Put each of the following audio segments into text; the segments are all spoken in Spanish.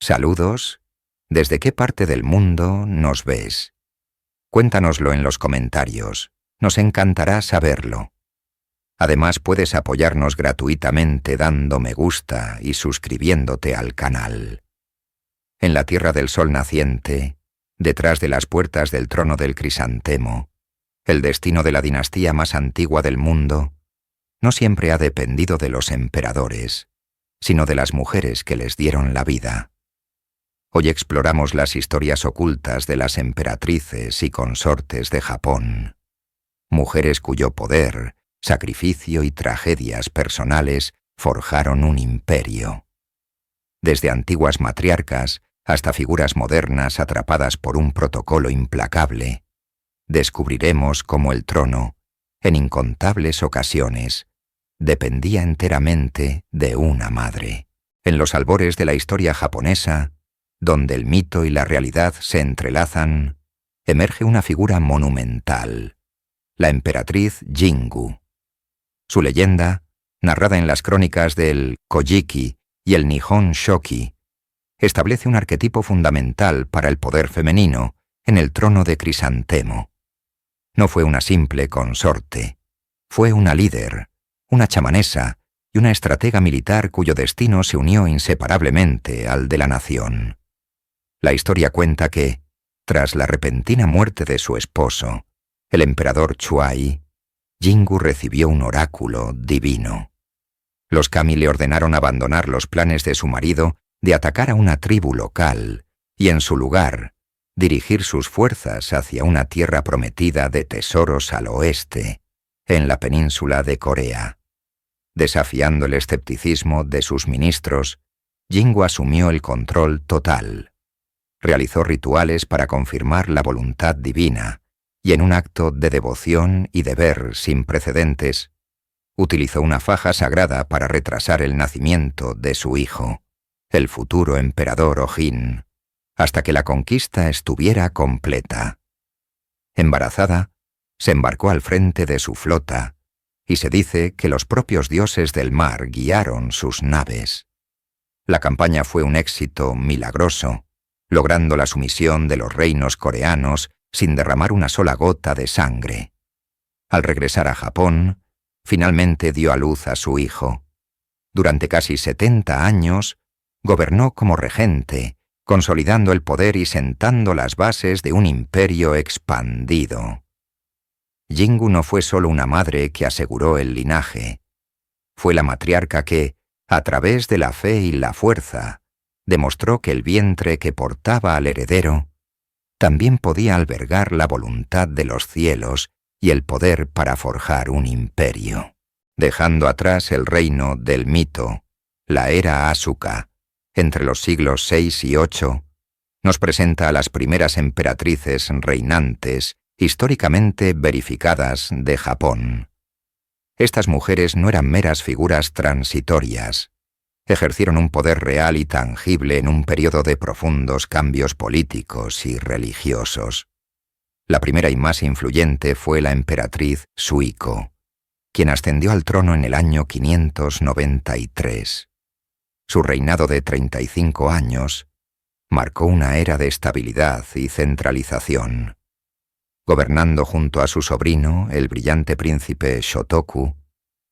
Saludos. ¿Desde qué parte del mundo nos ves? Cuéntanoslo en los comentarios. Nos encantará saberlo. Además, puedes apoyarnos gratuitamente dando me gusta y suscribiéndote al canal. En la Tierra del Sol naciente, detrás de las puertas del trono del crisantemo, el destino de la dinastía más antigua del mundo no siempre ha dependido de los emperadores, sino de las mujeres que les dieron la vida. Hoy exploramos las historias ocultas de las emperatrices y consortes de Japón, mujeres cuyo poder, sacrificio y tragedias personales forjaron un imperio. Desde antiguas matriarcas hasta figuras modernas atrapadas por un protocolo implacable, descubriremos cómo el trono, en incontables ocasiones, dependía enteramente de una madre. En los albores de la historia japonesa, donde el mito y la realidad se entrelazan, emerge una figura monumental, la emperatriz Jingu. Su leyenda, narrada en las crónicas del Kojiki y el Nihon Shoki, establece un arquetipo fundamental para el poder femenino en el trono de crisantemo. No fue una simple consorte, fue una líder, una chamanesa y una estratega militar cuyo destino se unió inseparablemente al de la nación. La historia cuenta que, tras la repentina muerte de su esposo, el emperador Chuai, Jingu recibió un oráculo divino. Los kami le ordenaron abandonar los planes de su marido de atacar a una tribu local y, en su lugar, dirigir sus fuerzas hacia una tierra prometida de tesoros al oeste, en la península de Corea. Desafiando el escepticismo de sus ministros, Jingu asumió el control total. Realizó rituales para confirmar la voluntad divina y, en un acto de devoción y deber sin precedentes, utilizó una faja sagrada para retrasar el nacimiento de su hijo, el futuro emperador Ojin, hasta que la conquista estuviera completa. Embarazada, se embarcó al frente de su flota y se dice que los propios dioses del mar guiaron sus naves. La campaña fue un éxito milagroso, logrando la sumisión de los reinos coreanos sin derramar una sola gota de sangre. Al regresar a Japón, finalmente dio a luz a su hijo. Durante casi 70 años, gobernó como regente, consolidando el poder y sentando las bases de un imperio expandido. Jingu no fue solo una madre que aseguró el linaje. Fue la matriarca que, a través de la fe y la fuerza, demostró que el vientre que portaba al heredero también podía albergar la voluntad de los cielos y el poder para forjar un imperio. Dejando atrás el reino del mito, la era Asuka, entre los siglos VI y VIII, nos presenta a las primeras emperatrices reinantes históricamente verificadas de Japón. Estas mujeres no eran meras figuras transitorias. Ejercieron un poder real y tangible en un periodo de profundos cambios políticos y religiosos. La primera y más influyente fue la emperatriz Suiko, quien ascendió al trono en el año 593. Su reinado de 35 años marcó una era de estabilidad y centralización. Gobernando junto a su sobrino, el brillante príncipe Shotoku,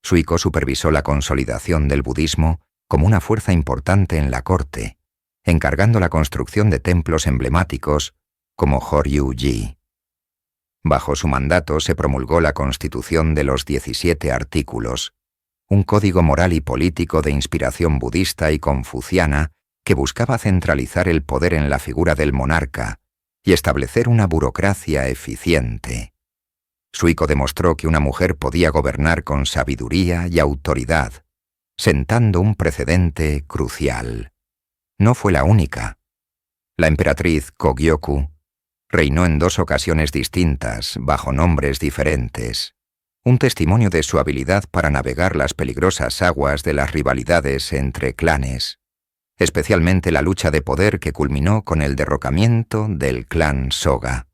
Suiko supervisó la consolidación del budismo como una fuerza importante en la corte, encargando la construcción de templos emblemáticos como Horyūji. Bajo su mandato se promulgó la Constitución de los 17 artículos, un código moral y político de inspiración budista y confuciana que buscaba centralizar el poder en la figura del monarca y establecer una burocracia eficiente. Suiko demostró que una mujer podía gobernar con sabiduría y autoridad, sentando un precedente crucial. No fue la única. La emperatriz Kogyoku reinó en 2 ocasiones distintas, bajo nombres diferentes, un testimonio de su habilidad para navegar las peligrosas aguas de las rivalidades entre clanes, especialmente la lucha de poder que culminó con el derrocamiento del clan Soga.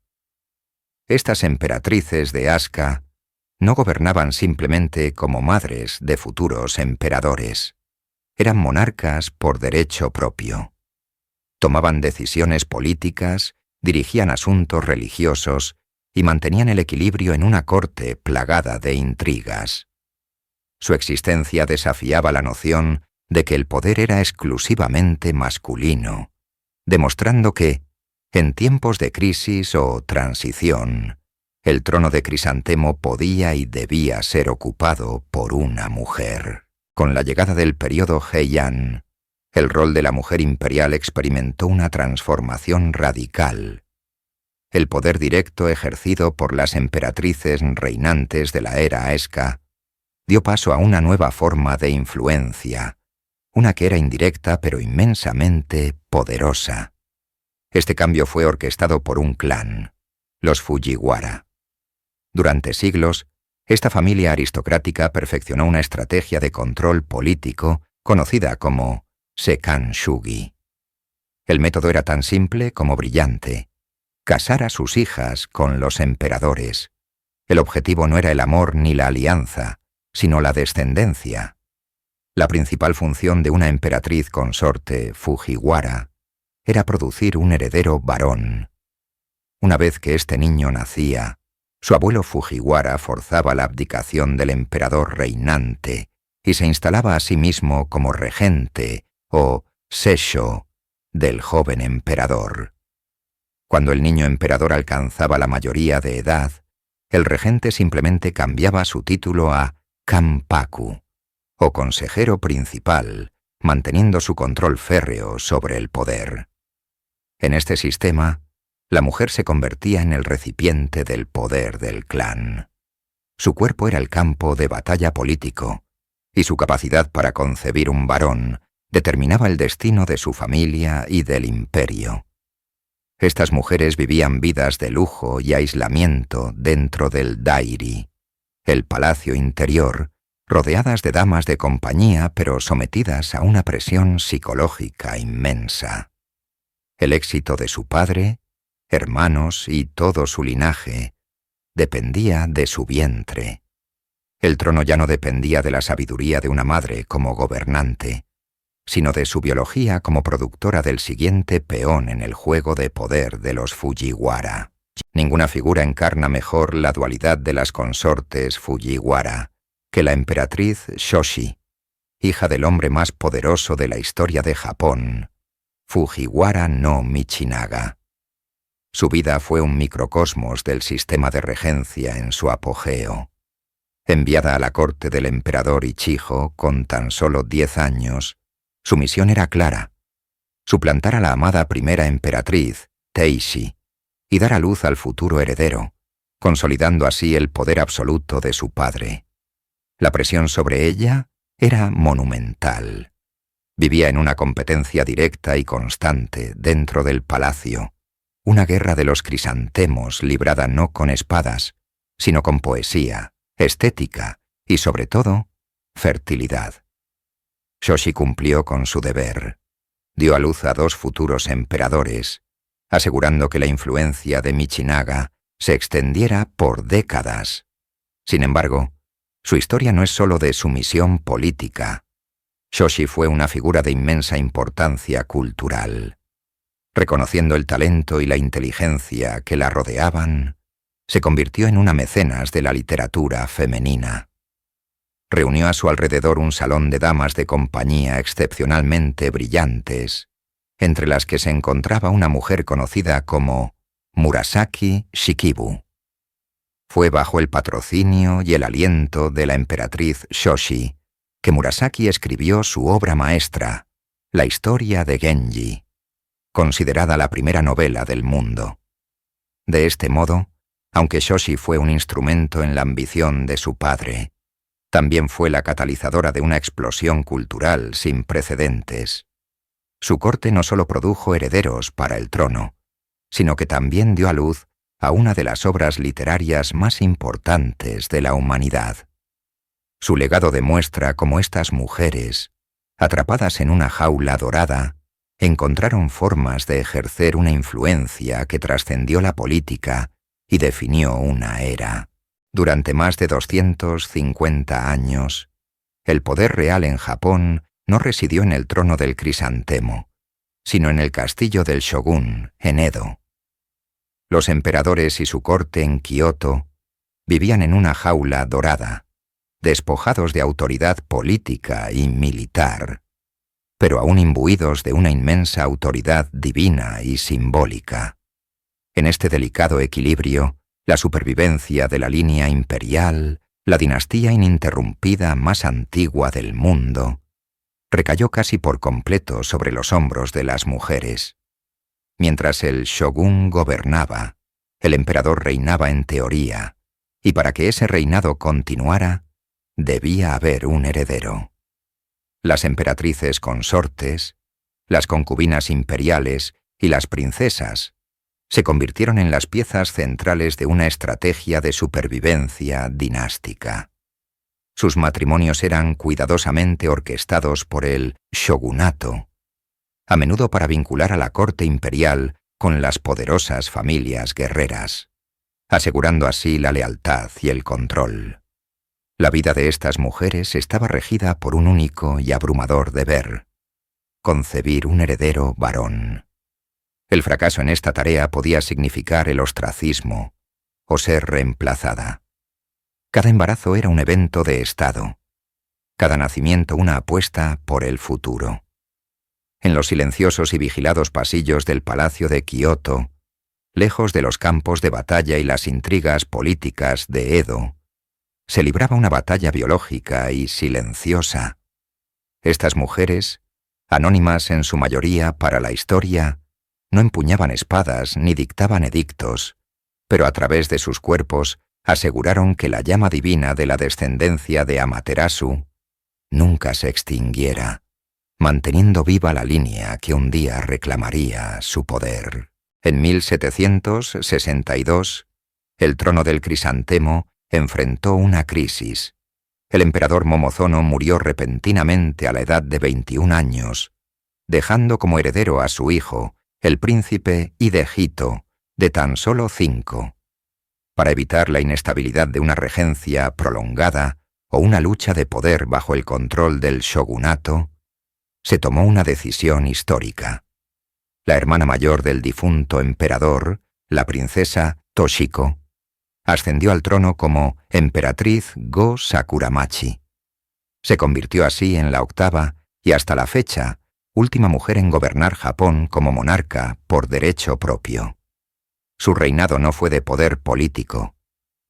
Estas emperatrices de Asuka no gobernaban simplemente como madres de futuros emperadores. Eran monarcas por derecho propio. Tomaban decisiones políticas, dirigían asuntos religiosos y mantenían el equilibrio en una corte plagada de intrigas. Su existencia desafiaba la noción de que el poder era exclusivamente masculino, demostrando que, en tiempos de crisis o transición, el trono de Crisantemo podía y debía ser ocupado por una mujer. Con la llegada del período Heian, el rol de la mujer imperial experimentó una transformación radical. El poder directo ejercido por las emperatrices reinantes de la era Aesca dio paso a una nueva forma de influencia, una que era indirecta pero inmensamente poderosa. Este cambio fue orquestado por un clan, los Fujiwara. Durante siglos, esta familia aristocrática perfeccionó una estrategia de control político conocida como Sekan Shugi. El método era tan simple como brillante: casar a sus hijas con los emperadores. El objetivo no era el amor ni la alianza, sino la descendencia. La principal función de una emperatriz consorte Fujiwara era producir un heredero varón. Una vez que este niño nacía, su abuelo Fujiwara forzaba la abdicación del emperador reinante y se instalaba a sí mismo como regente o sessho del joven emperador. Cuando el niño emperador alcanzaba la mayoría de edad, el regente simplemente cambiaba su título a Kanpaku, o consejero principal, manteniendo su control férreo sobre el poder. En este sistema, la mujer se convertía en el recipiente del poder del clan. Su cuerpo era el campo de batalla político, y su capacidad para concebir un varón determinaba el destino de su familia y del imperio. Estas mujeres vivían vidas de lujo y aislamiento dentro del dairi, el palacio interior, rodeadas de damas de compañía pero sometidas a una presión psicológica inmensa. El éxito de su padre, hermanos y todo su linaje dependía de su vientre. El trono ya no dependía de la sabiduría de una madre como gobernante, sino de su biología como productora del siguiente peón en el juego de poder de los Fujiwara. Ninguna figura encarna mejor la dualidad de las consortes Fujiwara que la emperatriz Shoshi, hija del hombre más poderoso de la historia de Japón, Fujiwara no Michinaga. Su vida fue un microcosmos del sistema de regencia en su apogeo. Enviada a la corte del emperador Ichijo con tan solo 10 años, su misión era clara: suplantar a la amada primera emperatriz, Teishi, y dar a luz al futuro heredero, consolidando así el poder absoluto de su padre. La presión sobre ella era monumental. Vivía en una competencia directa y constante dentro del palacio, una guerra de los crisantemos librada no con espadas, sino con poesía, estética y, sobre todo, fertilidad. Shoshi cumplió con su deber. Dio a luz a 2 futuros emperadores, asegurando que la influencia de Michinaga se extendiera por décadas. Sin embargo, su historia no es sólo de sumisión política. Shoshi fue una figura de inmensa importancia cultural. Reconociendo el talento y la inteligencia que la rodeaban, se convirtió en una mecenas de la literatura femenina. Reunió a su alrededor un salón de damas de compañía excepcionalmente brillantes, entre las que se encontraba una mujer conocida como Murasaki Shikibu. Fue bajo el patrocinio y el aliento de la emperatriz Shoshi que Murasaki escribió su obra maestra, La historia de Genji, considerada la primera novela del mundo. De este modo, aunque Shoshi fue un instrumento en la ambición de su padre, también fue la catalizadora de una explosión cultural sin precedentes. Su corte no solo produjo herederos para el trono, sino que también dio a luz a una de las obras literarias más importantes de la humanidad. Su legado demuestra cómo estas mujeres, atrapadas en una jaula dorada, encontraron formas de ejercer una influencia que trascendió la política y definió una era. Durante más de 250 años, el poder real en Japón no residió en el trono del crisantemo, sino en el castillo del Shogun, en Edo. Los emperadores y su corte en Kioto vivían en una jaula dorada, despojados de autoridad política y militar, pero aún imbuidos de una inmensa autoridad divina y simbólica. En este delicado equilibrio, la supervivencia de la línea imperial, la dinastía ininterrumpida más antigua del mundo, recayó casi por completo sobre los hombros de las mujeres. Mientras el shogun gobernaba, el emperador reinaba en teoría, y para que ese reinado continuara, debía haber un heredero. Las emperatrices consortes, las concubinas imperiales y las princesas se convirtieron en las piezas centrales de una estrategia de supervivencia dinástica. Sus matrimonios eran cuidadosamente orquestados por el shogunato, a menudo para vincular a la corte imperial con las poderosas familias guerreras, asegurando así la lealtad y el control. La vida de estas mujeres estaba regida por un único y abrumador deber: concebir un heredero varón. El fracaso en esta tarea podía significar el ostracismo o ser reemplazada. Cada embarazo era un evento de estado, cada nacimiento una apuesta por el futuro. En los silenciosos y vigilados pasillos del palacio de Kioto, lejos de los campos de batalla y las intrigas políticas de Edo, se libraba una batalla biológica y silenciosa. Estas mujeres, anónimas en su mayoría para la historia, no empuñaban espadas ni dictaban edictos, pero a través de sus cuerpos aseguraron que la llama divina de la descendencia de Amaterasu nunca se extinguiera, manteniendo viva la línea que un día reclamaría su poder. En 1762, el trono del Crisantemo enfrentó una crisis. El emperador Momozono murió repentinamente a la edad de 21 años, dejando como heredero a su hijo, el príncipe Hidehito, de tan solo 5. Para evitar la inestabilidad de una regencia prolongada o una lucha de poder bajo el control del shogunato, se tomó una decisión histórica. La hermana mayor del difunto emperador, la princesa Toshiko, ascendió al trono como emperatriz Go Sakuramachi. Se convirtió así en la 8ª y hasta la fecha última mujer en gobernar Japón como monarca por derecho propio. Su reinado no fue de poder político.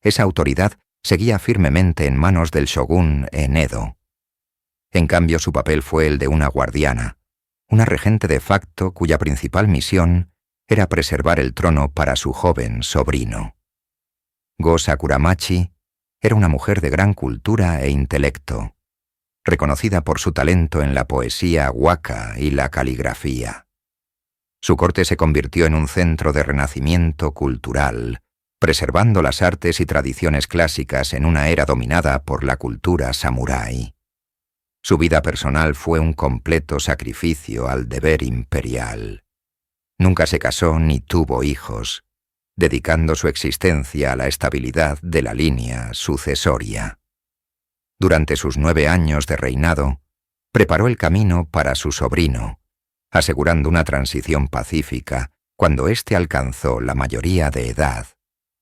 Esa autoridad seguía firmemente en manos del shogun en Edo. En cambio, su papel fue el de una guardiana, una regente de facto cuya principal misión era preservar el trono para su joven sobrino. Go Sakuramachi era una mujer de gran cultura e intelecto, reconocida por su talento en la poesía waka y la caligrafía. Su corte se convirtió en un centro de renacimiento cultural, preservando las artes y tradiciones clásicas en una era dominada por la cultura samurái. Su vida personal fue un completo sacrificio al deber imperial. Nunca se casó ni tuvo hijos, dedicando su existencia a la estabilidad de la línea sucesoria. Durante sus 9 años de reinado, preparó el camino para su sobrino, asegurando una transición pacífica cuando éste alcanzó la mayoría de edad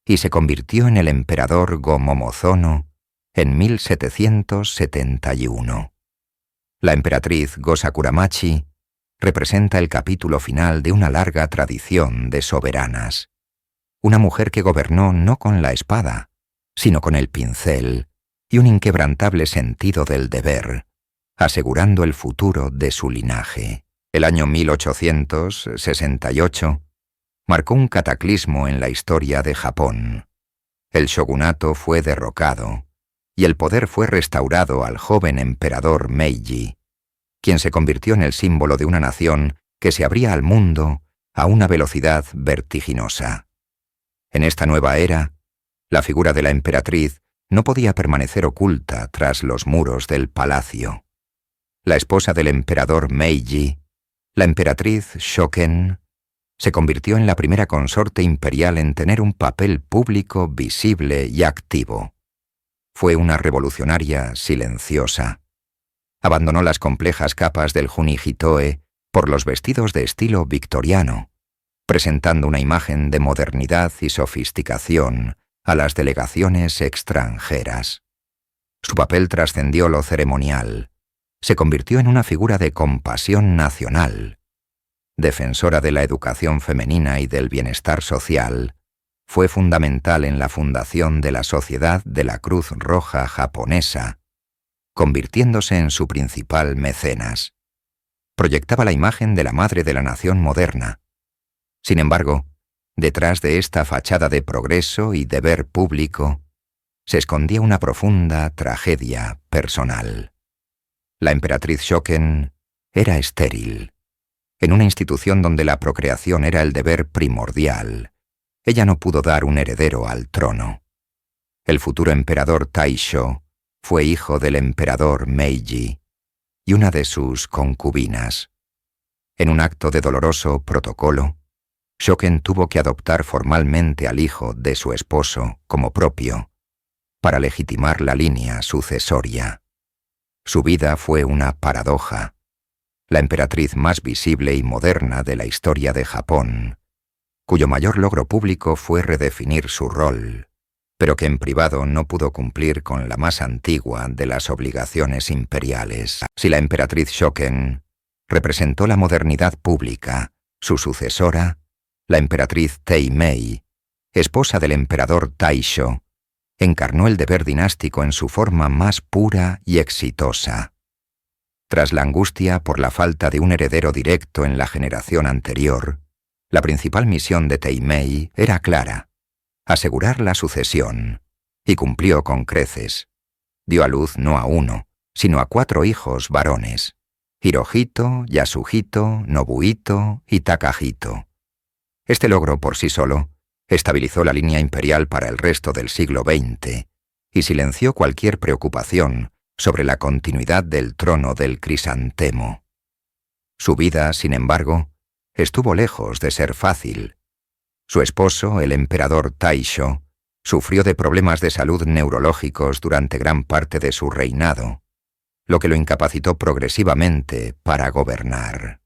y se convirtió en el emperador Go-Momozono en 1771. La emperatriz Go Sakuramachi representa el capítulo final de una larga tradición de soberanas. Una mujer que gobernó no con la espada, sino con el pincel y un inquebrantable sentido del deber, asegurando el futuro de su linaje. El año 1868 marcó un cataclismo en la historia de Japón. El shogunato fue derrocado y el poder fue restaurado al joven emperador Meiji, quien se convirtió en el símbolo de una nación que se abría al mundo a una velocidad vertiginosa. En esta nueva era, la figura de la emperatriz no podía permanecer oculta tras los muros del palacio. La esposa del emperador Meiji, la emperatriz Shoken, se convirtió en la primera consorte imperial en tener un papel público visible y activo. Fue una revolucionaria silenciosa. Abandonó las complejas capas del Junihitoe por los vestidos de estilo victoriano, presentando una imagen de modernidad y sofisticación a las delegaciones extranjeras. Su papel trascendió lo ceremonial, se convirtió en una figura de compasión nacional. Defensora de la educación femenina y del bienestar social, fue fundamental en la fundación de la Sociedad de la Cruz Roja Japonesa, convirtiéndose en su principal mecenas. Proyectaba la imagen de la madre de la nación moderna. Sin embargo, detrás de esta fachada de progreso y deber público, se escondía una profunda tragedia personal. La emperatriz Shoken era estéril. En una institución donde la procreación era el deber primordial, ella no pudo dar un heredero al trono. El futuro emperador Taisho fue hijo del emperador Meiji y una de sus concubinas. En un acto de doloroso protocolo, Shoken tuvo que adoptar formalmente al hijo de su esposo como propio, para legitimar la línea sucesoria. Su vida fue una paradoja. La emperatriz más visible y moderna de la historia de Japón, cuyo mayor logro público fue redefinir su rol, pero que en privado no pudo cumplir con la más antigua de las obligaciones imperiales. Si la emperatriz Shoken representó la modernidad pública, su sucesora, la emperatriz Teimei, esposa del emperador Taisho, encarnó el deber dinástico en su forma más pura y exitosa. Tras la angustia por la falta de un heredero directo en la generación anterior, la principal misión de Teimei era clara: asegurar la sucesión, y cumplió con creces. Dio a luz no a uno, sino a 4 hijos varones: Hirohito, Yasuhito, Nobuhito y Takahito. Este logro por sí solo estabilizó la línea imperial para el resto del siglo XX y silenció cualquier preocupación sobre la continuidad del trono del crisantemo. Su vida, sin embargo, estuvo lejos de ser fácil. Su esposo, el emperador Taisho, sufrió de problemas de salud neurológicos durante gran parte de su reinado, lo que lo incapacitó progresivamente para gobernar.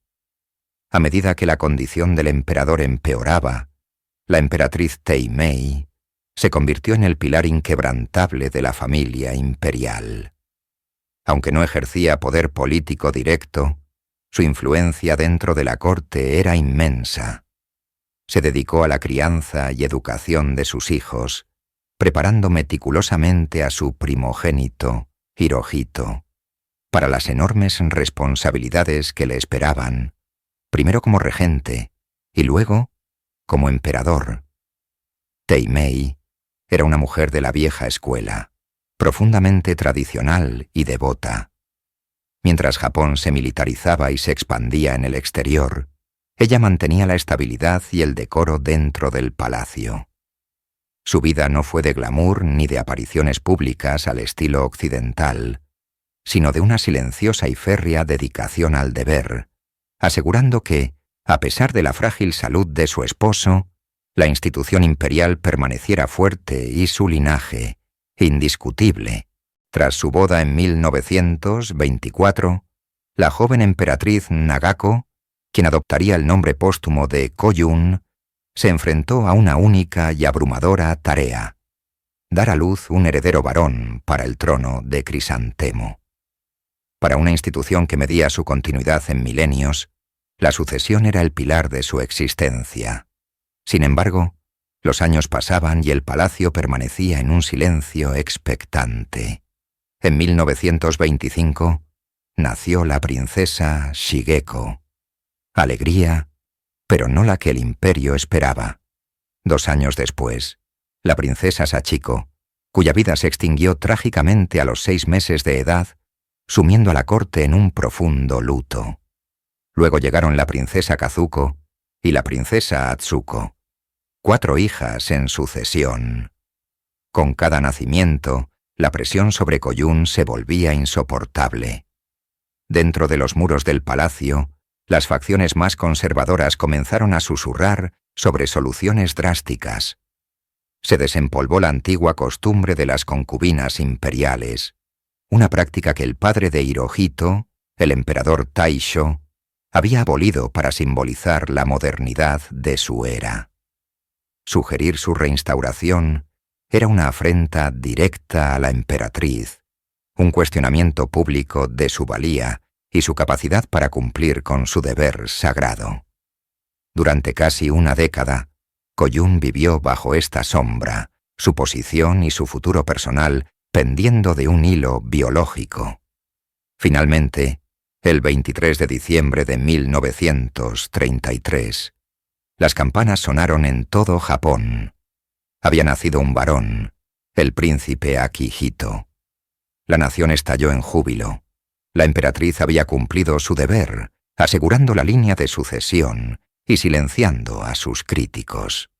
A medida que la condición del emperador empeoraba, la emperatriz Teimei se convirtió en el pilar inquebrantable de la familia imperial. Aunque no ejercía poder político directo, su influencia dentro de la corte era inmensa. Se dedicó a la crianza y educación de sus hijos, preparando meticulosamente a su primogénito, Hirohito, para las enormes responsabilidades que le esperaban, primero como regente y luego como emperador. Teimei era una mujer de la vieja escuela, profundamente tradicional y devota. Mientras Japón se militarizaba y se expandía en el exterior, ella mantenía la estabilidad y el decoro dentro del palacio. Su vida no fue de glamour ni de apariciones públicas al estilo occidental, sino de una silenciosa y férrea dedicación al deber, asegurando que, a pesar de la frágil salud de su esposo, la institución imperial permaneciera fuerte y su linaje, indiscutible. Tras su boda en 1924, la joven emperatriz Nagako, quien adoptaría el nombre póstumo de Koyun, se enfrentó a una única y abrumadora tarea: dar a luz un heredero varón para el trono de Crisantemo. Para una institución que medía su continuidad en milenios, la sucesión era el pilar de su existencia. Sin embargo, los años pasaban y el palacio permanecía en un silencio expectante. En 1925 nació la princesa Shigeko. Alegría, pero no la que el imperio esperaba. 2 años después, la princesa Sachiko, cuya vida se extinguió trágicamente a los 6 meses de edad, sumiendo a la corte en un profundo luto. Luego llegaron la princesa Kazuko y la princesa Atsuko, 4 hijas en sucesión. Con cada nacimiento, la presión sobre Koyun se volvía insoportable. Dentro de los muros del palacio, las facciones más conservadoras comenzaron a susurrar sobre soluciones drásticas. Se desempolvó la antigua costumbre de las concubinas imperiales, una práctica que el padre de Hirohito, el emperador Taisho, había abolido para simbolizar la modernidad de su era. Sugerir su reinstauración era una afrenta directa a la emperatriz, un cuestionamiento público de su valía y su capacidad para cumplir con su deber sagrado. Durante casi una década, Koyun vivió bajo esta sombra, su posición y su futuro personal pendiendo de un hilo biológico. Finalmente, el 23 de diciembre de 1933, las campanas sonaron en todo Japón. Había nacido un varón, el príncipe Akihito. La nación estalló en júbilo. La emperatriz había cumplido su deber, asegurando la línea de sucesión y silenciando a sus críticos.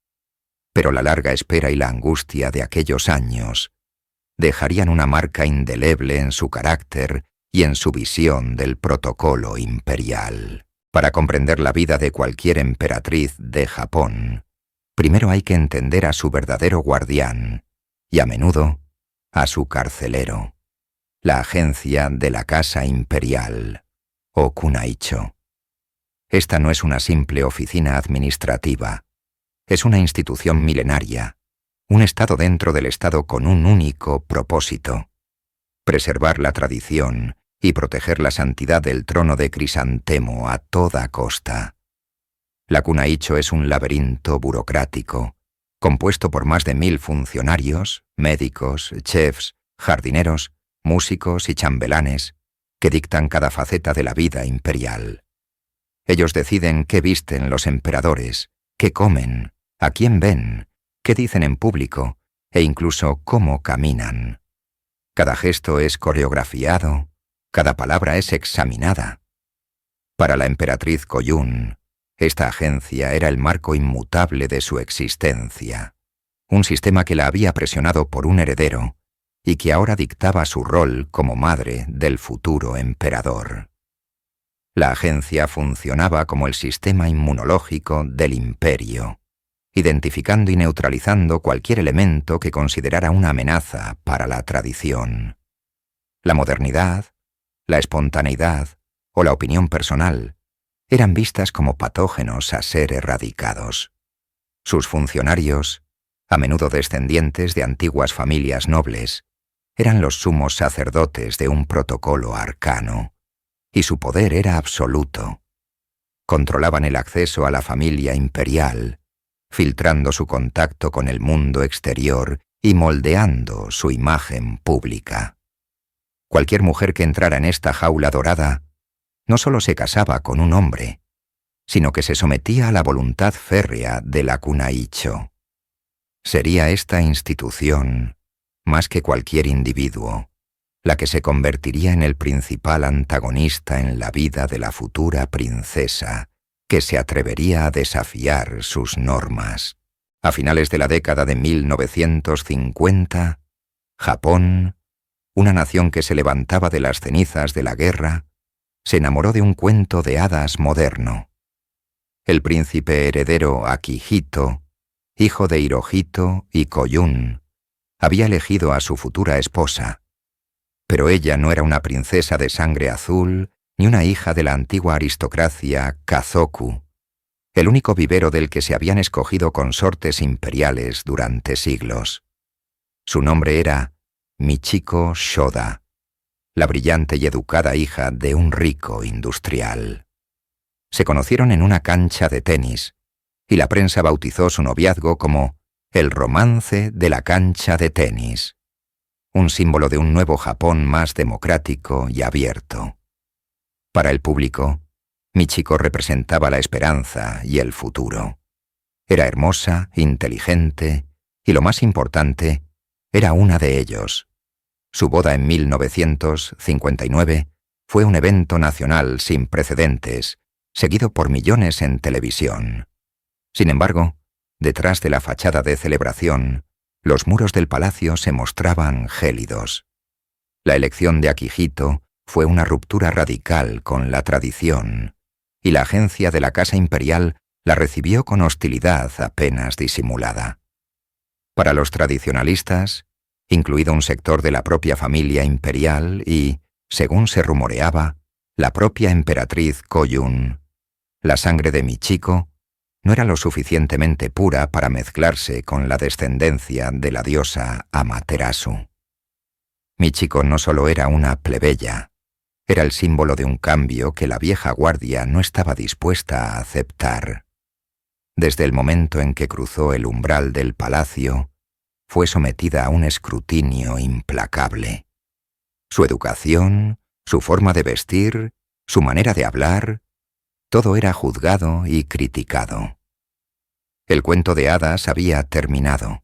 Pero la larga espera y la angustia de aquellos años dejarían una marca indeleble en su carácter y en su visión del protocolo imperial. Para comprender la vida de cualquier emperatriz de Japón, primero hay que entender a su verdadero guardián y a menudo a su carcelero, la agencia de la Casa Imperial, o Kunaicho. Esta no es una simple oficina administrativa, es una institución milenaria, un Estado dentro del Estado con un único propósito: preservar la tradición y proteger la santidad del trono de Crisantemo a toda costa. La Kunaicho es un laberinto burocrático, compuesto por más de 1000 funcionarios, médicos, chefs, jardineros, músicos y chambelanes, que dictan cada faceta de la vida imperial. Ellos deciden qué visten los emperadores, qué comen, a quién ven, qué dicen en público e incluso cómo caminan. Cada gesto es coreografiado, cada palabra es examinada. Para la emperatriz Koyun, esta agencia era el marco inmutable de su existencia, un sistema que la había presionado por un heredero y que ahora dictaba su rol como madre del futuro emperador. La agencia funcionaba como el sistema inmunológico del imperio, identificando y neutralizando cualquier elemento que considerara una amenaza para la tradición. La modernidad, la espontaneidad o la opinión personal eran vistas como patógenos a ser erradicados. Sus funcionarios, a menudo descendientes de antiguas familias nobles, eran los sumos sacerdotes de un protocolo arcano, y su poder era absoluto. Controlaban el acceso a la familia imperial, filtrando su contacto con el mundo exterior y moldeando su imagen pública. Cualquier mujer que entrara en esta jaula dorada no solo se casaba con un hombre, sino que se sometía a la voluntad férrea de la Kunaicho. Sería esta institución, más que cualquier individuo, la que se convertiría en el principal antagonista en la vida de la futura princesa, que se atrevería a desafiar sus normas. A finales de la década de 1950, Japón, una nación que se levantaba de las cenizas de la guerra, se enamoró de un cuento de hadas moderno. El príncipe heredero Akihito, hijo de Hirohito y Koyun, había elegido a su futura esposa, pero ella no era una princesa de sangre azul ni una hija de la antigua aristocracia Kazoku, el único vivero del que se habían escogido consortes imperiales durante siglos. Su nombre era Michiko Shoda, la brillante y educada hija de un rico industrial. Se conocieron en una cancha de tenis, y la prensa bautizó su noviazgo como el romance de la cancha de tenis, un símbolo de un nuevo Japón más democrático y abierto. Para el público, Michiko representaba la esperanza y el futuro. Era hermosa, inteligente y, lo más importante, era una de ellos. Su boda en 1959 fue un evento nacional sin precedentes, seguido por millones en televisión. Sin embargo, detrás de la fachada de celebración, los muros del palacio se mostraban gélidos. La elección de Akihito fue una ruptura radical con la tradición, y la agencia de la Casa Imperial la recibió con hostilidad apenas disimulada. Para los tradicionalistas, incluido un sector de la propia familia imperial y, según se rumoreaba, la propia emperatriz Koyun, La sangre de Michiko no era lo suficientemente pura para mezclarse con la descendencia de la diosa Amaterasu. Michiko no solo era una plebeya, era el símbolo de un cambio que la vieja guardia no estaba dispuesta a aceptar. Desde el momento en que cruzó el umbral del palacio, fue sometida a un escrutinio implacable. Su educación, su forma de vestir, su manera de hablar, todo era juzgado y criticado. El cuento de hadas había terminado.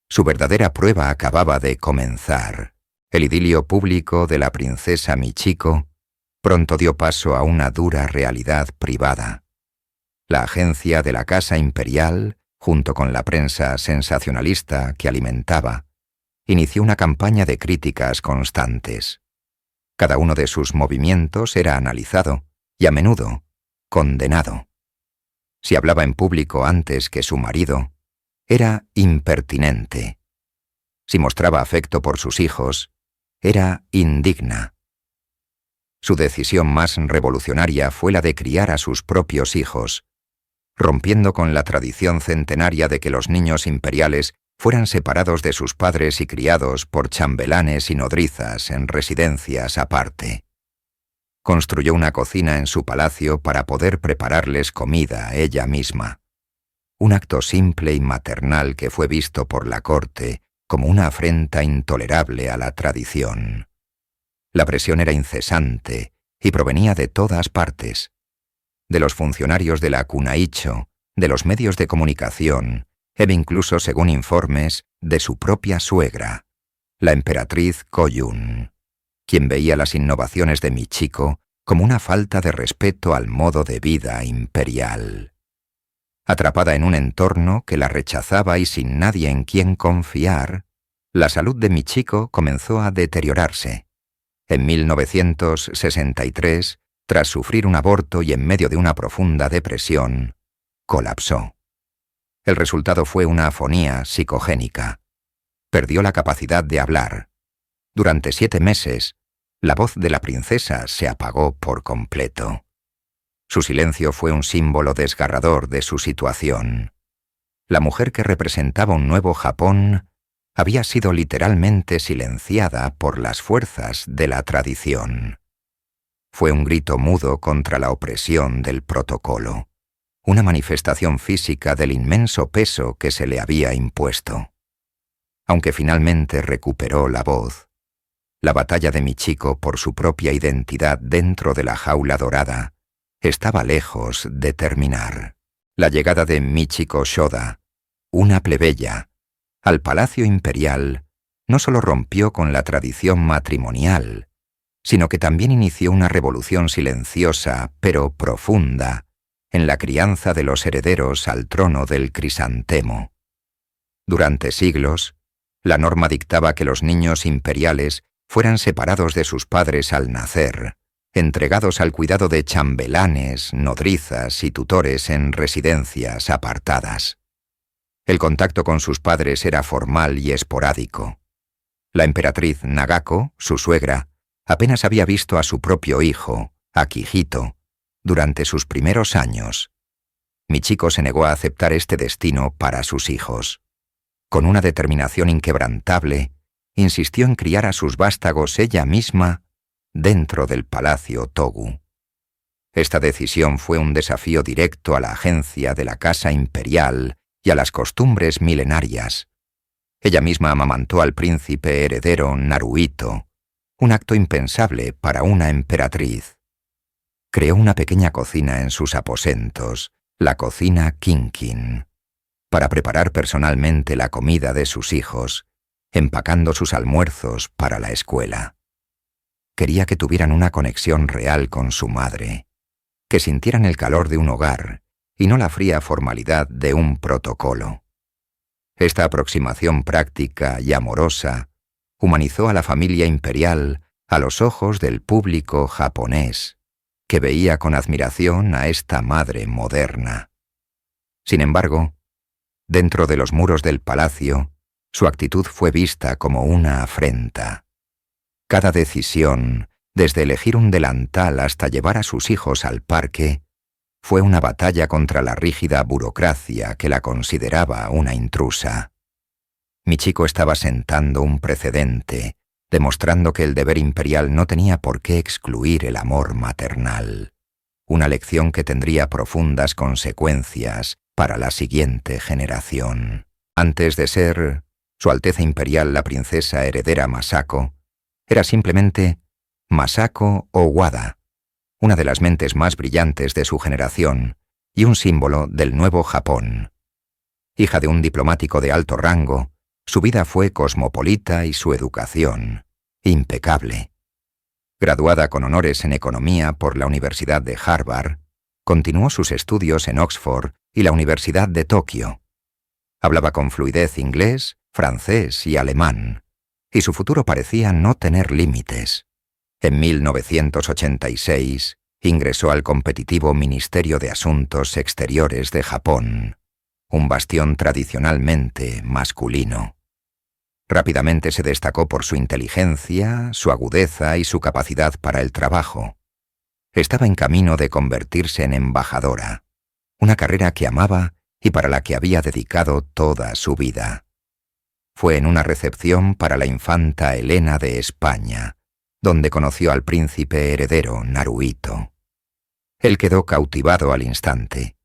Su verdadera prueba acababa de comenzar. El idilio público de la princesa Michiko pronto dio paso a una dura realidad privada. La agencia de la Casa Imperial, junto con la prensa sensacionalista que alimentaba, inició una campaña de críticas constantes. Cada uno de sus movimientos era analizado y a menudo condenado. Si hablaba en público antes que su marido, era impertinente. Si mostraba afecto por sus hijos, era indigna. Su decisión más revolucionaria fue la de criar a sus propios hijos, rompiendo con la tradición centenaria de que los niños imperiales fueran separados de sus padres y criados por chambelanes y nodrizas en residencias aparte. Construyó una cocina en su palacio para poder prepararles comida ella misma. Un acto simple y maternal que fue visto por la corte como una afrenta intolerable a la tradición. La presión era incesante y provenía de todas partes. De los funcionarios de la Kunaicho, de los medios de comunicación, e incluso, según informes, de su propia suegra, la emperatriz Koyun, quien veía las innovaciones de Michiko como una falta de respeto al modo de vida imperial. Atrapada en un entorno que la rechazaba y sin nadie en quien confiar, la salud de Michiko comenzó a deteriorarse. En 1963, tras sufrir un aborto y en medio de una profunda depresión, colapsó. El resultado fue una afonía psicogénica. Perdió la capacidad de hablar. Durante 7 meses, la voz de la princesa se apagó por completo. Su silencio fue un símbolo desgarrador de su situación. La mujer que representaba un nuevo Japón había sido literalmente silenciada por las fuerzas de la tradición. Fue un grito mudo contra la opresión del protocolo, una manifestación física del inmenso peso que se le había impuesto. Aunque finalmente recuperó la voz, la batalla de Michiko por su propia identidad dentro de la jaula dorada estaba lejos de terminar. La llegada de Michiko Shoda, una plebeya, al Palacio Imperial no solo rompió con la tradición matrimonial, sino que también inició una revolución silenciosa pero profunda en la crianza de los herederos al trono del crisantemo. Durante siglos, la norma dictaba que los niños imperiales fueran separados de sus padres al nacer, entregados al cuidado de chambelanes, nodrizas y tutores en residencias apartadas. El contacto con sus padres era formal y esporádico. La emperatriz Nagako, su suegra, apenas había visto a su propio hijo, Akihito, durante sus primeros años. Michiko se negó a aceptar este destino para sus hijos. Con una determinación inquebrantable, insistió en criar a sus vástagos ella misma dentro del Palacio Togu. Esta decisión fue un desafío directo a la agencia de la Casa Imperial y a las costumbres milenarias. Ella misma amamantó al príncipe heredero Naruhito, un acto impensable para una emperatriz. Creó una pequeña cocina en sus aposentos, la cocina Kinkin, para preparar personalmente la comida de sus hijos, empacando sus almuerzos para la escuela. Quería que tuvieran una conexión real con su madre, que sintieran el calor de un hogar y no la fría formalidad de un protocolo. Esta aproximación práctica y amorosa humanizó a la familia imperial a los ojos del público japonés, que veía con admiración a esta madre moderna. Sin embargo, dentro de los muros del palacio, su actitud fue vista como una afrenta. Cada decisión, desde elegir un delantal hasta llevar a sus hijos al parque, fue una batalla contra la rígida burocracia que la consideraba una intrusa. Michiko estaba sentando un precedente, demostrando que el deber imperial no tenía por qué excluir el amor maternal, una lección que tendría profundas consecuencias para la siguiente generación. Antes de ser Su Alteza Imperial la princesa heredera Masako, era simplemente Masako Owada, una de las mentes más brillantes de su generación y un símbolo del nuevo Japón. Hija de un diplomático de alto rango, su vida fue cosmopolita y su educación impecable. Graduada con honores en economía por la Universidad de Harvard, continuó sus estudios en Oxford y la Universidad de Tokio. Hablaba con fluidez inglés, francés y alemán, y su futuro parecía no tener límites. En 1986 ingresó al competitivo Ministerio de Asuntos Exteriores de Japón, un bastión tradicionalmente masculino. Rápidamente se destacó por su inteligencia, su agudeza y su capacidad para el trabajo. Estaba en camino de convertirse en embajadora, una carrera que amaba y para la que había dedicado toda su vida. Fue en una recepción para la infanta Elena de España, donde conoció al príncipe heredero Naruhito. Él quedó cautivado al instante,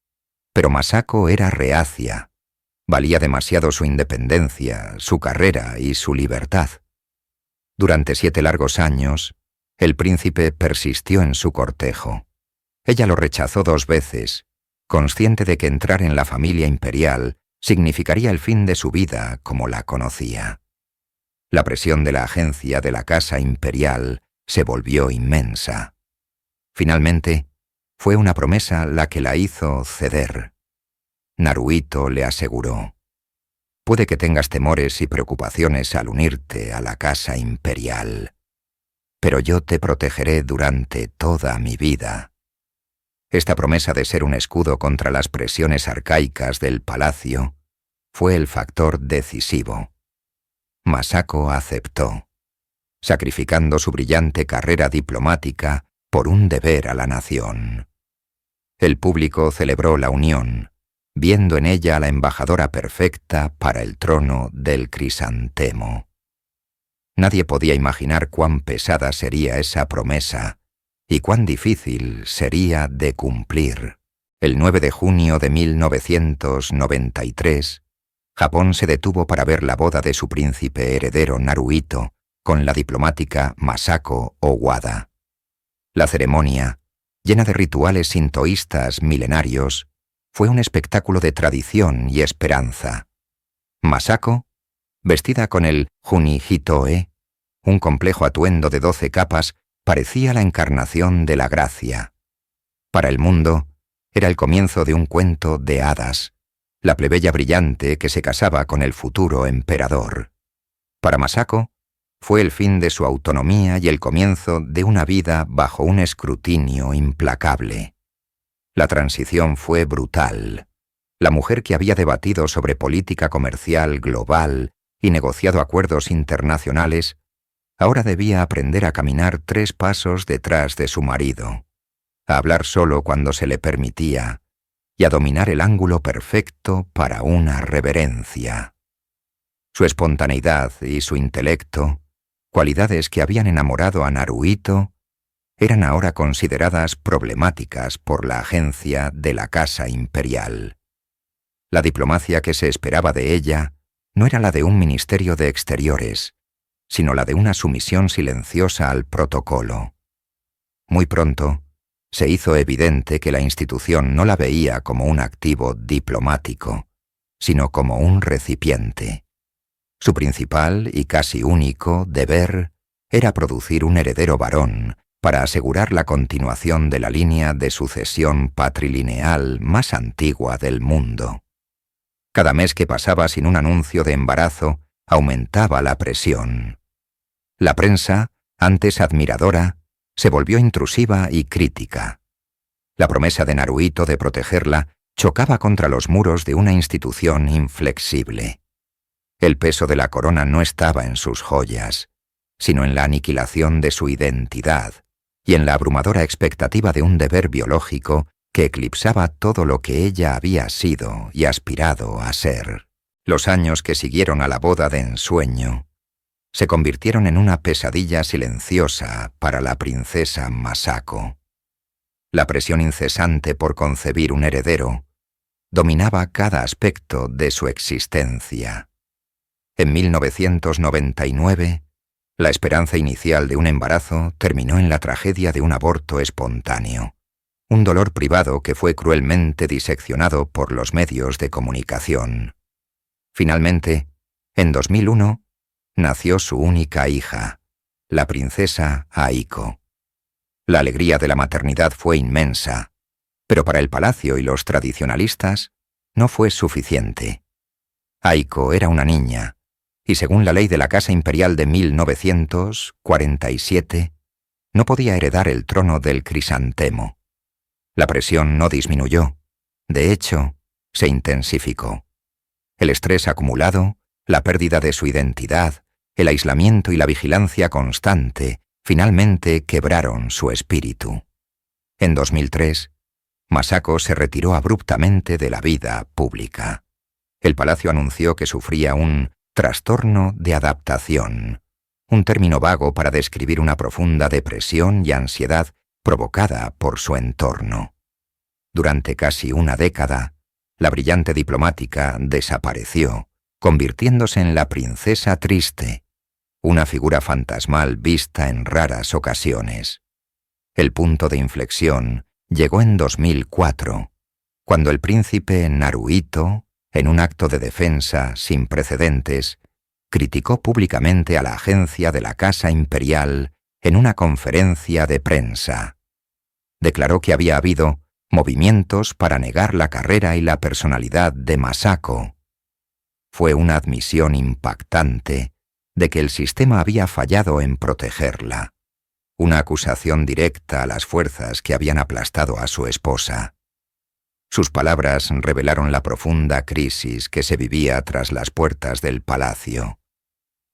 pero Masako era reacia. Valía demasiado su independencia, su carrera y su libertad. Durante 7 largos años, el príncipe persistió en su cortejo. Ella lo rechazó 2 veces, consciente de que entrar en la familia imperial significaría el fin de su vida como la conocía. La presión de la agencia de la Casa Imperial se volvió inmensa. Finalmente, fue una promesa la que la hizo ceder. Naruhito le aseguró: «Puede que tengas temores y preocupaciones al unirte a la Casa Imperial, pero yo te protegeré durante toda mi vida». Esta promesa de ser un escudo contra las presiones arcaicas del palacio fue el factor decisivo. Masako aceptó, sacrificando su brillante carrera diplomática por un deber a la nación. El público celebró la unión, viendo en ella a la embajadora perfecta para el trono del crisantemo. Nadie podía imaginar cuán pesada sería esa promesa y cuán difícil sería de cumplir. El 9 de junio de 1993, Japón se detuvo para ver la boda de su príncipe heredero Naruhito con la diplomática Masako Owada. La ceremonia, llena de rituales sintoístas milenarios, fue un espectáculo de tradición y esperanza. Masako, vestida con el Juni-hitoe, un complejo atuendo de 12 capas, parecía la encarnación de la gracia. Para el mundo, era el comienzo de un cuento de hadas, la plebeya brillante que se casaba con el futuro emperador. Para Masako, fue el fin de su autonomía y el comienzo de una vida bajo un escrutinio implacable. La transición fue brutal. La mujer que había debatido sobre política comercial global y negociado acuerdos internacionales, ahora debía aprender a caminar 3 pasos detrás de su marido, a hablar solo cuando se le permitía y a dominar el ángulo perfecto para una reverencia. Su espontaneidad y su intelecto, cualidades que habían enamorado a Naruhito, eran ahora consideradas problemáticas por la agencia de la Casa Imperial. La diplomacia que se esperaba de ella no era la de un ministerio de exteriores, sino la de una sumisión silenciosa al protocolo. Muy pronto, se hizo evidente que la institución no la veía como un activo diplomático, sino como un recipiente. Su principal y casi único deber era producir un heredero varón para asegurar la continuación de la línea de sucesión patrilineal más antigua del mundo. Cada mes que pasaba sin un anuncio de embarazo aumentaba la presión. La prensa, antes admiradora, se volvió intrusiva y crítica. La promesa de Naruhito de protegerla chocaba contra los muros de una institución inflexible. El peso de la corona no estaba en sus joyas, sino en la aniquilación de su identidad y en la abrumadora expectativa de un deber biológico que eclipsaba todo lo que ella había sido y aspirado a ser. Los años que siguieron a la boda de ensueño se convirtieron en una pesadilla silenciosa para la princesa Masako. La presión incesante por concebir un heredero dominaba cada aspecto de su existencia. En 1999, la esperanza inicial de un embarazo terminó en la tragedia de un aborto espontáneo, un dolor privado que fue cruelmente diseccionado por los medios de comunicación. Finalmente, en 2001, nació su única hija, la princesa Aiko. La alegría de la maternidad fue inmensa, pero para el palacio y los tradicionalistas no fue suficiente. Aiko era una niña, y según la ley de la Casa Imperial de 1947, no podía heredar el trono del crisantemo. La presión no disminuyó, de hecho, se intensificó. El estrés acumulado, la pérdida de su identidad, el aislamiento y la vigilancia constante finalmente quebraron su espíritu. En 2003, Masako se retiró abruptamente de la vida pública. El palacio anunció que sufría un trastorno de adaptación, un término vago para describir una profunda depresión y ansiedad provocada por su entorno. Durante casi una década, la brillante diplomática desapareció, convirtiéndose en la princesa triste, una figura fantasmal vista en raras ocasiones. El punto de inflexión llegó en 2004, cuando el príncipe Naruhito, en un acto de defensa sin precedentes, criticó públicamente a la agencia de la Casa Imperial en una conferencia de prensa. Declaró que había habido movimientos para negar la carrera y la personalidad de Masako. Fue una admisión impactante de que el sistema había fallado en protegerla, una acusación directa a las fuerzas que habían aplastado a su esposa. Sus palabras revelaron la profunda crisis que se vivía tras las puertas del palacio,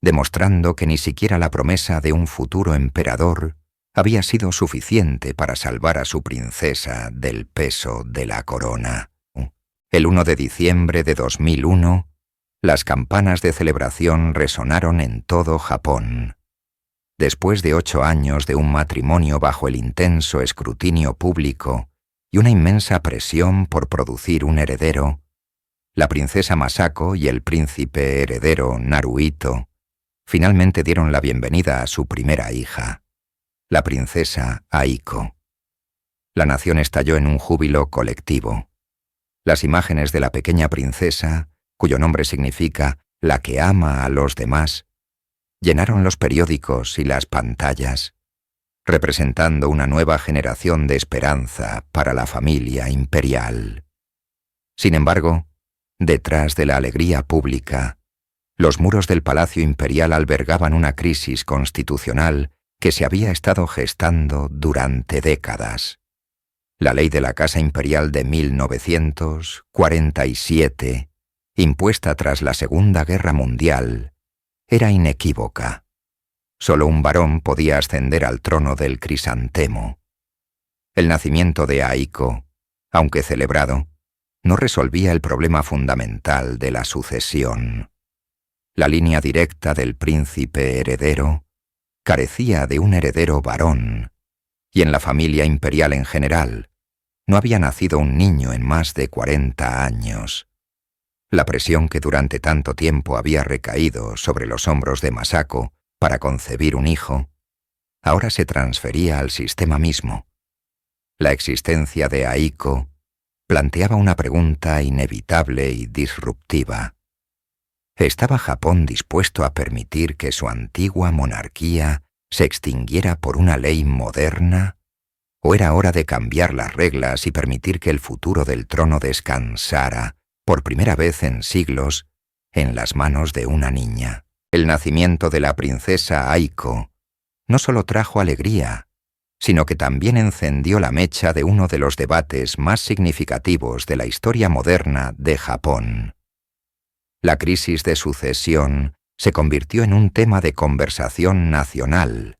demostrando que ni siquiera la promesa de un futuro emperador había sido suficiente para salvar a su princesa del peso de la corona. El 1 de diciembre de 2001, las campanas de celebración resonaron en todo Japón. Después de 8 años de un matrimonio bajo el intenso escrutinio público y una inmensa presión por producir un heredero, la princesa Masako y el príncipe heredero Naruhito finalmente dieron la bienvenida a su primera hija, la princesa Aiko. La nación estalló en un júbilo colectivo. Las imágenes de la pequeña princesa, cuyo nombre significa la que ama a los demás, llenaron los periódicos y las pantallas, representando una nueva generación de esperanza para la familia imperial. Sin embargo, detrás de la alegría pública, los muros del Palacio Imperial albergaban una crisis constitucional que se había estado gestando durante décadas. La ley de la Casa Imperial de 1947, impuesta tras la Segunda Guerra Mundial, era inequívoca. Solo un varón podía ascender al trono del crisantemo. El nacimiento de Aiko, aunque celebrado, no resolvía el problema fundamental de la sucesión. La línea directa del príncipe heredero carecía de un heredero varón, y en la familia imperial en general no había nacido un niño en más de 40 años. La presión que durante tanto tiempo había recaído sobre los hombros de Masako para concebir un hijo, ahora se transfería al sistema mismo. La existencia de Aiko planteaba una pregunta inevitable y disruptiva. ¿Estaba Japón dispuesto a permitir que su antigua monarquía se extinguiera por una ley moderna? ¿O era hora de cambiar las reglas y permitir que el futuro del trono descansara, por primera vez en siglos, en las manos de una niña? El nacimiento de la princesa Aiko no solo trajo alegría, sino que también encendió la mecha de uno de los debates más significativos de la historia moderna de Japón. La crisis de sucesión se convirtió en un tema de conversación nacional,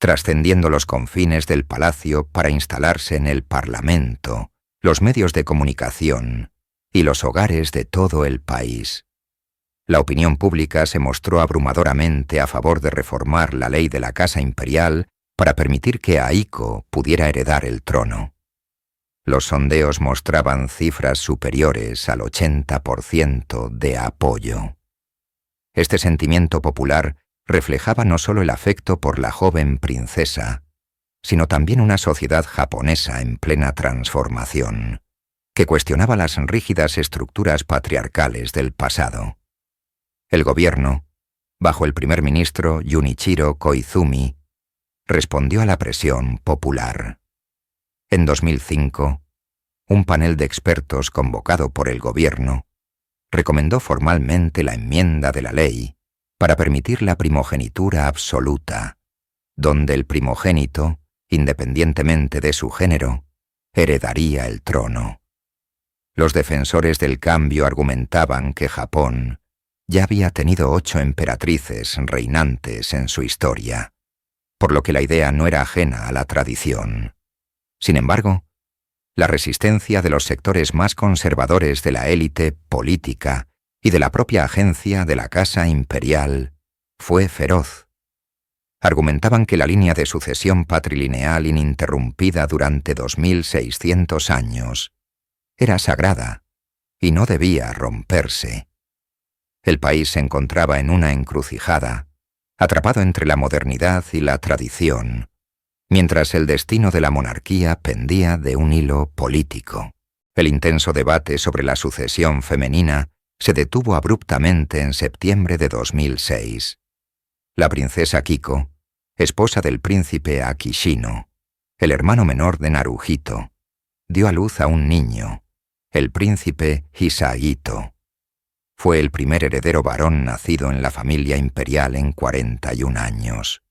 trascendiendo los confines del palacio para instalarse en el Parlamento, los medios de comunicación y los hogares de todo el país. La opinión pública se mostró abrumadoramente a favor de reformar la ley de la Casa Imperial para permitir que Ahiko pudiera heredar el trono. Los sondeos mostraban cifras superiores al 80% de apoyo. Este sentimiento popular reflejaba no solo el afecto por la joven princesa, sino también una sociedad japonesa en plena transformación, que cuestionaba las rígidas estructuras patriarcales del pasado. El gobierno, bajo el primer ministro Junichiro Koizumi, respondió a la presión popular. En 2005, un panel de expertos convocado por el gobierno recomendó formalmente la enmienda de la ley para permitir la primogenitura absoluta, donde el primogénito, independientemente de su género, heredaría el trono. Los defensores del cambio argumentaban que Japón ya había tenido 8 emperatrices reinantes en su historia, por lo que la idea no era ajena a la tradición. Sin embargo, la resistencia de los sectores más conservadores de la élite política y de la propia agencia de la Casa Imperial fue feroz. Argumentaban que la línea de sucesión patrilineal ininterrumpida durante 2600 años era sagrada y no debía romperse. El país se encontraba en una encrucijada, atrapado entre la modernidad y la tradición, mientras el destino de la monarquía pendía de un hilo político. El intenso debate sobre la sucesión femenina se detuvo abruptamente en septiembre de 2006. La princesa Kiko, esposa del príncipe Akishino, el hermano menor de Naruhito, dio a luz a un niño, el príncipe Hisahito. Fue el primer heredero varón nacido en la familia imperial en 41 años.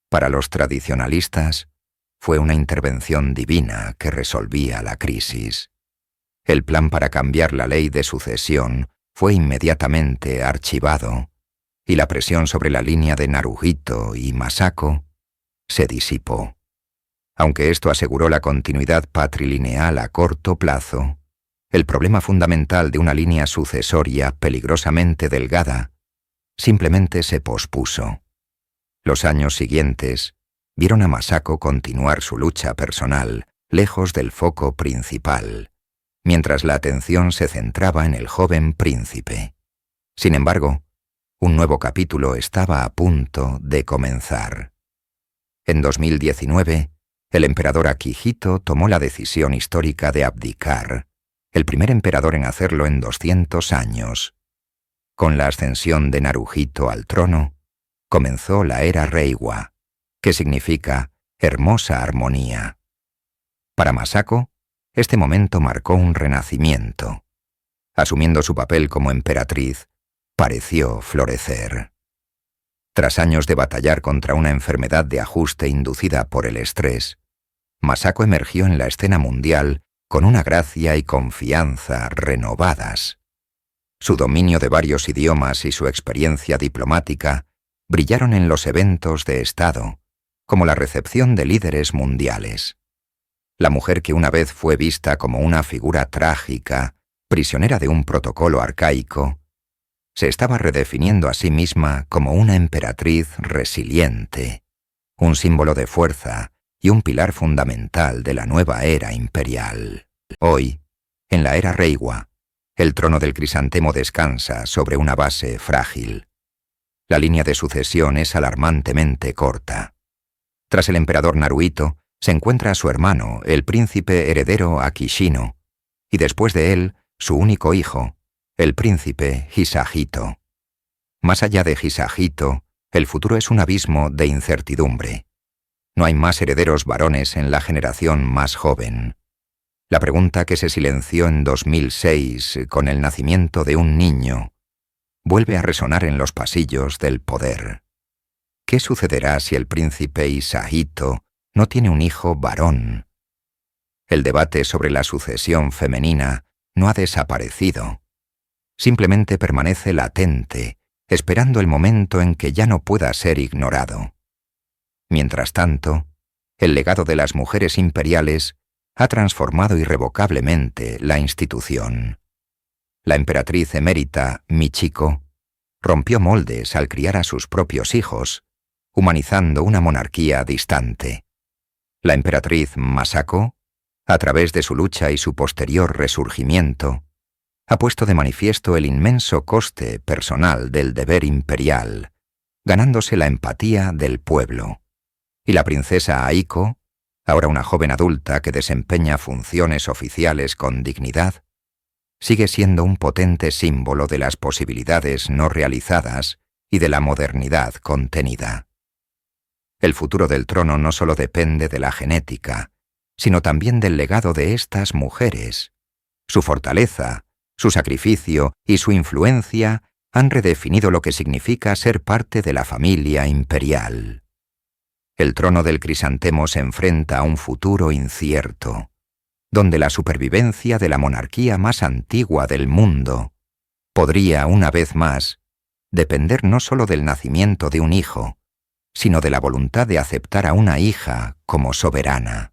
Para los tradicionalistas, fue una intervención divina que resolvía la crisis. El plan para cambiar la ley de sucesión fue inmediatamente archivado, y la presión sobre la línea de Naruhito y Masako se disipó. Aunque esto aseguró la continuidad patrilineal a corto plazo, el problema fundamental de una línea sucesoria peligrosamente delgada simplemente se pospuso. Los años siguientes vieron a Masako continuar su lucha personal lejos del foco principal, mientras la atención se centraba en el joven príncipe. Sin embargo, un nuevo capítulo estaba a punto de comenzar. En 2019, el emperador Akihito tomó la decisión histórica de abdicar, el primer emperador en hacerlo en 200 años. Con la ascensión de Naruhito al trono, comenzó la era Reiwa, que significa hermosa armonía. Para Masako, este momento marcó un renacimiento. Asumiendo su papel como emperatriz, pareció florecer. Tras años de batallar contra una enfermedad de ajuste inducida por el estrés, Masako emergió en la escena mundial con una gracia y confianza renovadas. Su dominio de varios idiomas y su experiencia diplomática brillaron en los eventos de Estado, como la recepción de líderes mundiales. La mujer que una vez fue vista como una figura trágica, prisionera de un protocolo arcaico, se estaba redefiniendo a sí misma como una emperatriz resiliente, un símbolo de fuerza y un pilar fundamental de la nueva era imperial. Hoy, en la era Reiwa, el trono del crisantemo descansa sobre una base frágil. La línea de sucesión es alarmantemente corta. Tras el emperador Naruhito, se encuentra su hermano, el príncipe heredero Akishino, y después de él, su único hijo, el príncipe Hisahito. Más allá de Hisahito, el futuro es un abismo de incertidumbre. No hay más herederos varones en la generación más joven. La pregunta que se silenció en 2006 con el nacimiento de un niño vuelve a resonar en los pasillos del poder. ¿Qué sucederá si el príncipe Hisahito no tiene un hijo varón? El debate sobre la sucesión femenina no ha desaparecido. Simplemente permanece latente, esperando el momento en que ya no pueda ser ignorado. Mientras tanto, el legado de las mujeres imperiales ha transformado irrevocablemente la institución. La emperatriz emérita Michiko rompió moldes al criar a sus propios hijos, humanizando una monarquía distante. La emperatriz Masako, a través de su lucha y su posterior resurgimiento, ha puesto de manifiesto el inmenso coste personal del deber imperial, ganándose la empatía del pueblo. Y la princesa Aiko, ahora una joven adulta que desempeña funciones oficiales con dignidad, sigue siendo un potente símbolo de las posibilidades no realizadas y de la modernidad contenida. El futuro del trono no solo depende de la genética, sino también del legado de estas mujeres. Su fortaleza, su sacrificio y su influencia han redefinido lo que significa ser parte de la familia imperial. El trono del crisantemo se enfrenta a un futuro incierto, donde la supervivencia de la monarquía más antigua del mundo podría, una vez más, depender no solo del nacimiento de un hijo, sino de la voluntad de aceptar a una hija como soberana.